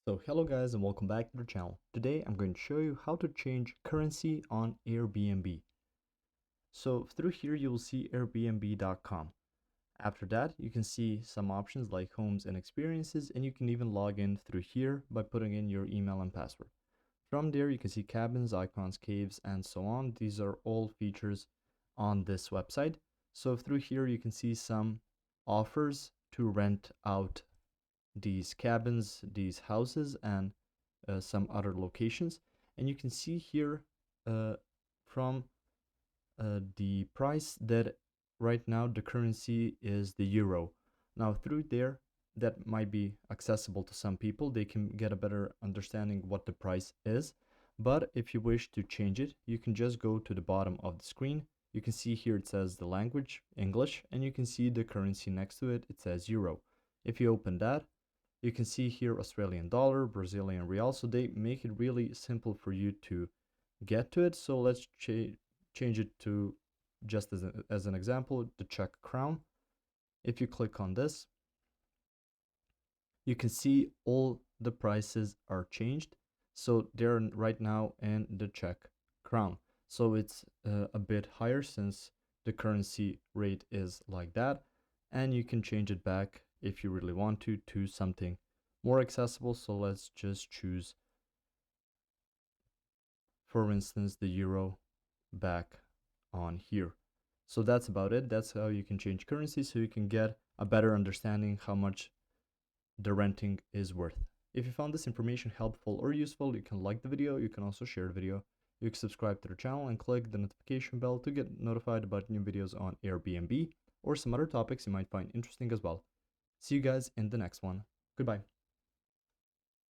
So hello guys and welcome back to the channel. Today I'm going to show you how to change currency on Airbnb. So through here you will see airbnb.com. After that you can see some options like homes and experiences, and you can even log in through here by putting in your email and password. From there you can see cabins, icons, caves, and so on. These are all features on this website. So through here you can see some offers to rent out these cabins, these houses, and some other locations. And you can see here uh, from the price that right now the currency is the euro. Now through there, that might be accessible to some people. They can get a better understanding what the price is. But if you wish to change it, you can just go to the bottom of the screen. You can see here it says the language, English, and you can see the currency next to it. It says euro. If you open that, you can see here Australian dollar, Brazilian real. So they make it really simple for you to get to it. So let's change it to, just as an example, the Czech crown. If you click on this, you can see all the prices are changed. So they're right now in the Czech crown. So it's a bit higher since the currency rate is like that. And you can change it back if you really want to something more accessible. So let's just choose, for instance, the euro back on here. So that's about it. That's how you can change currency, so you can get a better understanding how much the renting is worth. If you found this information helpful or useful, you can like the video. You can also share the video. You can subscribe to the channel and click the notification bell to get notified about new videos on Airbnb or some other topics you might find interesting as well. See you guys in the next one. Goodbye.